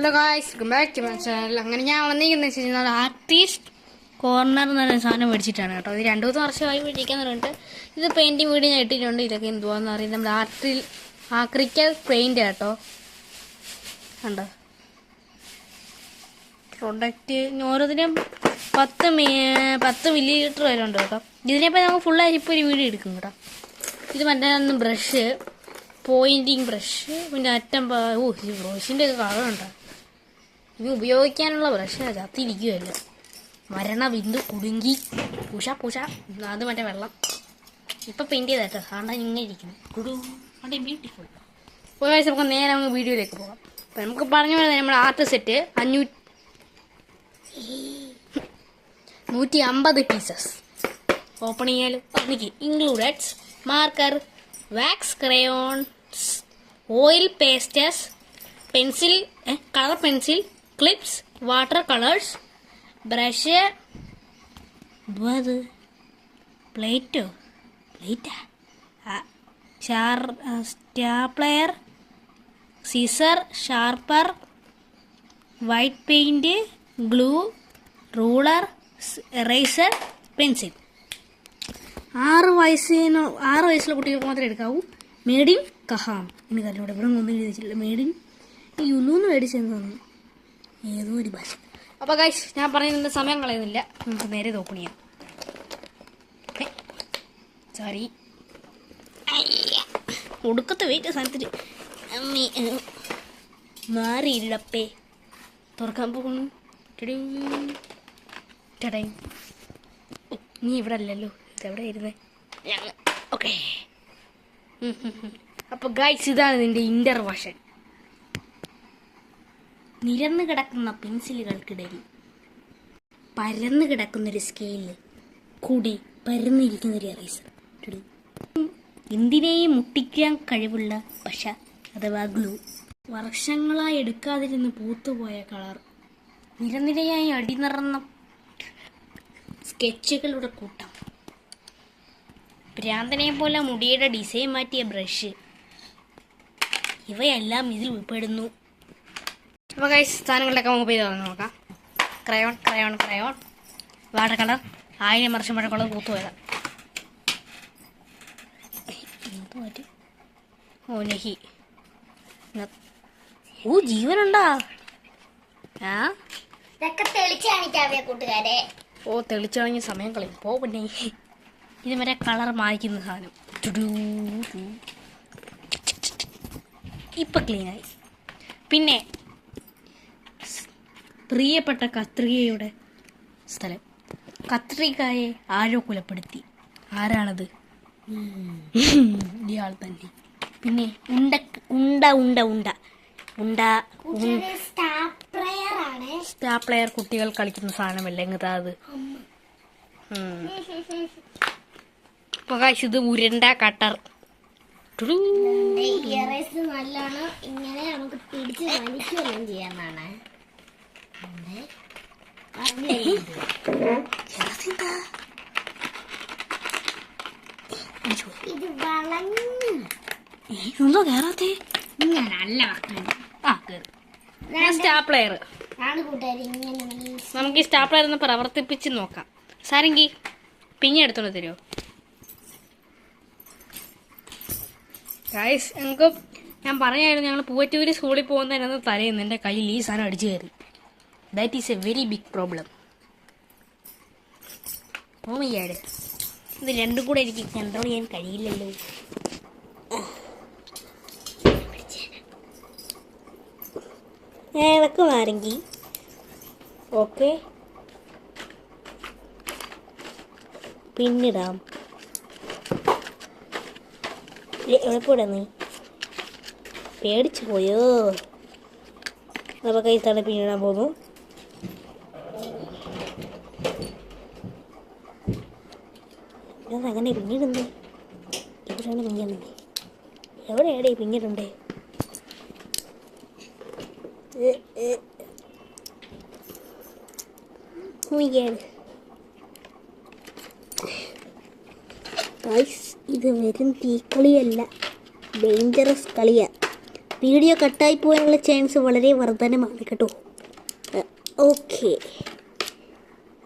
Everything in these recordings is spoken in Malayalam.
Hello guys, welcome back to my channel. അങ്ങനെ ഞാൻ വന്നിരിക്കുന്നത് വെച്ച് കഴിഞ്ഞാൽ ആർട്ടിസ്റ്റ് കോർണർ എന്നൊരു സാധനം മേടിച്ചിട്ടാണ് കേട്ടോ. ഇത് 2-3 വർഷമായി മേടിക്കാന്ന് പറഞ്ഞിട്ട് ഇത് പെയിൻറ്റിങ് വീഡിയോ ഞാൻ ഇട്ടിട്ടുണ്ട്. ഇതൊക്കെ എന്തുവാന്ന് അറിയാം. നമ്മുടെ ആക്രിക്കൽ പെയിൻറ്റ് കേട്ടോ. കണ്ടോ പ്രൊഡക്റ്റ് ഓരോന്നിനും 10 മില്ലി ലിറ്റർ വരെ ഉണ്ട് കേട്ടോ. ഇതിനെപ്പോൾ നമുക്ക് ഫുള്ളായി ഇപ്പോൾ ഒരു വീഡിയോ എടുക്കും കേട്ടോ. ഇത് മറ്റേ ബ്രഷ്, പോയിൻറ്റിങ് ബ്രഷ്, പിന്നെ ഈ ബ്രഷിൻ്റെ ഒക്കെ കളറുണ്ടോ. ഇത് ഉപയോഗിക്കാനുള്ള ബ്രഷ് ചത്തിരിക്കുമല്ലോ. മരണ ബിന്ദു കുടുങ്ങി പൂഷ അത് മറ്റേ വെള്ളം ഇപ്പം പെയിൻറ്റ് ചെയ്തേട്ടോ. അതുകൊണ്ടാണ് ഇങ്ങനെ ഇരിക്കുന്നു വളരെ ബ്യൂട്ടിഫുൾ. ഒരു വയസ്സ് നമുക്ക് നേരെ നമുക്ക് വീഡിയോയിലേക്ക് പോകാം. അപ്പം നമുക്ക് പറഞ്ഞു വരുന്നത് നമ്മൾ ആർട്ട് സെറ്റ് 150 പീസസ് ഓപ്പൺ ചെയ്യാലും എനിക്ക് included marker, wax crayons, oil pastels, pencil, colour pencil, clips, water colours, brush, പ്ലേറ്റാ stapler, scissor, sharper, white paint, glue, ruler, eraser, pencil. 6 വയസ്സുള്ള കുട്ടികൾക്ക് മാത്രമേ എടുക്കാവൂ. Made in Kahaan. ഇനി കല്ലോടെ ഇവിടെ ഒന്നും ചോദിച്ചില്ല. മേഡ് ഇൻ യുലൂന്ന് മേടിച്ചെന്ന് തോന്നുന്നു, ഏതോ ഒരു ഭാഷ. അപ്പോൾ ഗൈസ്, ഞാൻ പറയുന്നത് സമയം കളയുന്നില്ല, നമുക്ക് നേരെ ഓപ്പൺ ചെയ്യാം. സോറി, ഒടുക്കത്തെ വെയിറ്റ് സാധനത്തിൽ മാറിയില്ലപ്പേ. തുറക്കാൻ പോകുന്നു. നീ ഇവിടെ അല്ലല്ലോ, ഇതെവിടെ ഇരുന്നേ. ഓക്കെ. അപ്പോൾ ഗൈസ്, ഇതാണ് നിന്റെ ഇൻ്റർവഷൻ. നിരന്ന് കിടക്കുന്ന പെൻസിലുകൾക്കിടയിൽ പരന്ന് കിടക്കുന്നൊരു സ്കെയില് കൂടി പരന്നിരിക്കുന്നൊരു എറേസർ. എന്തിനേയും മുട്ടിക്കാൻ കഴിവുള്ള പശ അഥവാ ഗ്ലൂ, വർഷങ്ങളായി എടുക്കാതിരുന്ന് പൂത്തുപോയ കളർ, നിരനിരയായി അടിനിറന്ന സ്കെച്ചുകളുടെ കൂട്ടം, ഭ്രാന്തനെ പോലെ മുടിയുടെ ഡിസൈൻ മാറ്റിയ ബ്രഷ്, ഇവയെല്ലാം ഇതിൽ ഉൾപ്പെടുന്നു. അപ്പോൾ ഗൈസ്, സാധനങ്ങളിലൊക്കെ നമുക്ക് ചെയ്ത് നോക്കാം. ക്രയോൺ, വാട്ടർ കളർ, 1000 വർഷം പഴക്കമുള്ള പൂത്തുപോയതാണ്. നെഹി. ജീവനുണ്ടാ? തെളിച്ചാണെങ്കിൽ സമയം കളയും. പിന്നെ ഇത് വരെ കളർ മായ്ക്കുന്ന സാധനം. ഇപ്പം ക്ലീനായി. പിന്നെ പ്രിയപ്പെട്ട കത്രികയുടെ സ്ഥലം. കത്രികയെ ആരോ കൊലപ്പെടുത്തി. ആരാണത്? ഇയാൾ തന്നെ. പിന്നെ സ്റ്റാപ്ലയർ കുട്ടികൾ കളിക്കുന്ന സാധനമല്ല എങ്ങതാ അത്. ഇത് ഉരുണ്ട കട്ടർ. ഇങ്ങനെ നമുക്ക് പിടിച്ച് വലിക്കുകയെല്ലാം ചെയ്യാന്നാണ്. ഇത് എന്തോ കേറാത്തേ. ഇങ്ങനല്ല സ്റ്റാപ്ലയർ. നമുക്ക് ഈ സ്റ്റാപ്ലയർ ഒന്ന് പ്രവർത്തിപ്പിച്ച് നോക്കാം. സാരെങ്കി പിന്നെ എടുത്തോണ്ട് തരുമോ? ഗൈസ്, ഞങ്ങൾക്ക് ഞാൻ പറഞ്ഞായിരുന്നു, ഞങ്ങൾ പൂവറ്റൂര് സ്കൂളിൽ പോകുന്നതിനകത്ത് തലേന്ന് എൻ്റെ കയ്യിൽ ഈ സാധനം അടിച്ചു കയറി. That is a very big problem. ഓമയ്യാട്, ഇത് രണ്ടും കൂടെ എനിക്ക് കൺട്രോൾ ചെയ്യാൻ കഴിയില്ലല്ലോ. വെക്കുമാരെങ്കിൽ ഓക്കെ, പിന്നിടാം. എവിടെ നീ പേടിച്ചു പോയോ? അപ്പോൾ കൈത്താണ് പിന്നിടാൻ പോകുന്നു. അങ്ങനെ പിന്നീടുണ്ടേ, ഇവിടെയാണ് പിന്നീടുണ്ടേ. എവിടെയാടേ പിന്നീടുണ്ടേ? ഇത് വെറും തീക്കളിയല്ല, ഡേഞ്ചറസ് കളിയാണ്. വീഡിയോ കട്ടായി പോകാനുള്ള ചാൻസ് വളരെ വർധനമാണ് കേട്ടോ. ഓക്കെ,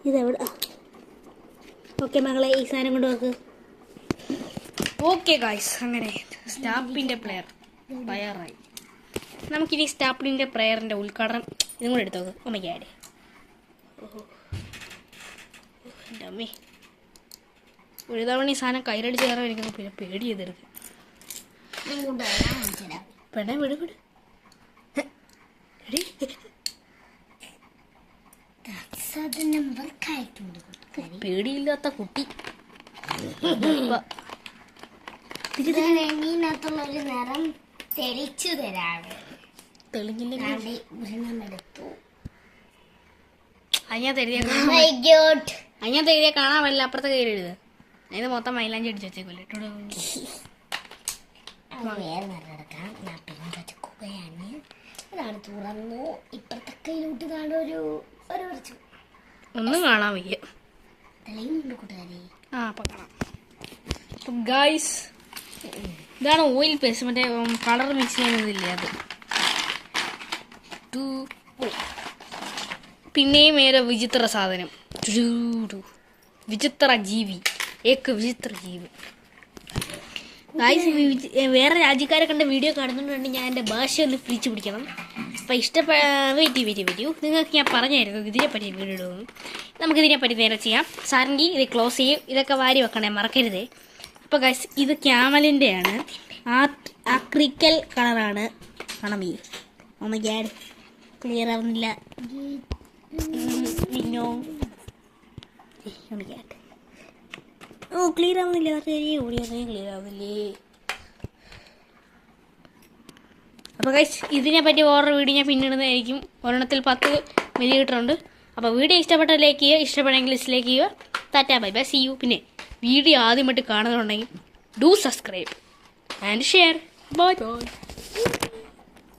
ഇതെവിടെ? ഓക്കെ മകളെ, ഈ സാധനം കൊണ്ട് നോക്ക്. ഓക്കെ ഗായ്സ്, അങ്ങനെ സ്റ്റാപ്പിൻ്റെ പ്ലെയർ തയ്യാറായി. നമുക്കിനി സ്റ്റാപ്പിൻ്റെ പ്ലെയറിൻ്റെ ഉദ്ഘാടനം ഇതും കൂടെ എടുത്തു നോക്ക്. ഒമ്മയ്ക്കാടെ എൻ്റെ അമ്മേ, ഒരു തവണ ഈ സാധനം കയ്യിലടിച്ച് കയറാൻ എനിക്കൊന്ന് പിന്നെ പേടി ചെയ്തെടുക്കും. പെണ്ണെ വിട് വിട്. പേടിയില്ലാത്ത കുട്ടി. ഇതിനകത്തുള്ളൊരു നിറം തെളിച്ചു തരാണ്. തെളിഞ്ഞില്ലെങ്കിൽ എടുത്തു. അതിനകത്ത് എഴുതിയ കാണാൻ പറ്റില്ല. അപ്പുറത്തെ കയ്യിൽ എഴുതുക. അതിന് മൊത്തം മൈലാഞ്ചി അടിച്ച് വെച്ചേക്കല്ലേ. വേറെ നിറം വെക്കുകയാണ്. അതാണ് തുറന്നു. ഇപ്പുറത്തെ കയ്യിലോട്ട് കാണും ഒരു കുറച്ചു ഒന്നും കാണാൻ വയ്യ. തെളിയുന്നുണ്ട് കൂട്ടുകാരി. ആ അപ്പൊ കാണാം. ഗായ്സ്, ഇതാണ് ഓയിൽ പേസ്റ്റ്. മറ്റേ കളർ മിക്സ് ചെയ്യുന്നതില്ലേ അത്. പിന്നെയും ഏറെ വിചിത്ര സാധനം. വിചിത്ര ജീവി, ഏക്ക് വിചിത്ര ജീവി. ഗായ്സ്, വേറെ രാജ്യക്കാരെ കണ്ട വീഡിയോ കാണുന്നുണ്ടെങ്കിൽ ഞാൻ എൻ്റെ ഭാഷ ഒന്ന് പിടിച്ചു പിടിക്കണം. അപ്പം വെയിറ്റ് നിങ്ങൾക്ക് ഞാൻ പറഞ്ഞായിരുന്നു ഇതിനെപ്പറ്റി വീഡിയോ ഇടുന്നു. നമുക്കിതിനെപ്പറ്റി നേരെ ചെയ്യാം. സാറിൻ്റെ ഇത് ക്ലോസ് ചെയ്യും. ഇതൊക്കെ വാരി വെക്കണേ, മറക്കരുതേ. അപ്പോൾ ഗായ്സ്, ഇത് ക്യാമലിൻ്റെയാണ്. ആക്രിക്കൽ കളറാണ്. കാണാം. ഓ മൈ ഗോഡ്, ക്ലിയർ ആവുന്നില്ല. ഓ ക്ലിയർ ആവുന്നില്ല. ക്ലിയർ ആവുന്നില്ലേ? അപ്പോൾ ഗൈസ്, ഇതിനെപ്പറ്റി വേറൊരു വീഡിയോ ഞാൻ പിന്നിടുന്നതായിരിക്കും. ഒരെണ്ണത്തിൽ 10 മില്ലിമീറ്റർ ഉണ്ട്. അപ്പോൾ വീഡിയോ ഇഷ്ടപ്പെട്ട ലൈക്ക് ചെയ്യുക, ഇഷ്ടപ്പെട്ടെങ്കിൽ ഡിസ്ലൈക്ക് ചെയ്യുക. Tata bye bye, see you. പിന്നെ വീഡിയോ ആദ്യമായിട്ട് കാണുന്നുണ്ടെങ്കിൽ do subscribe and share. Bye by.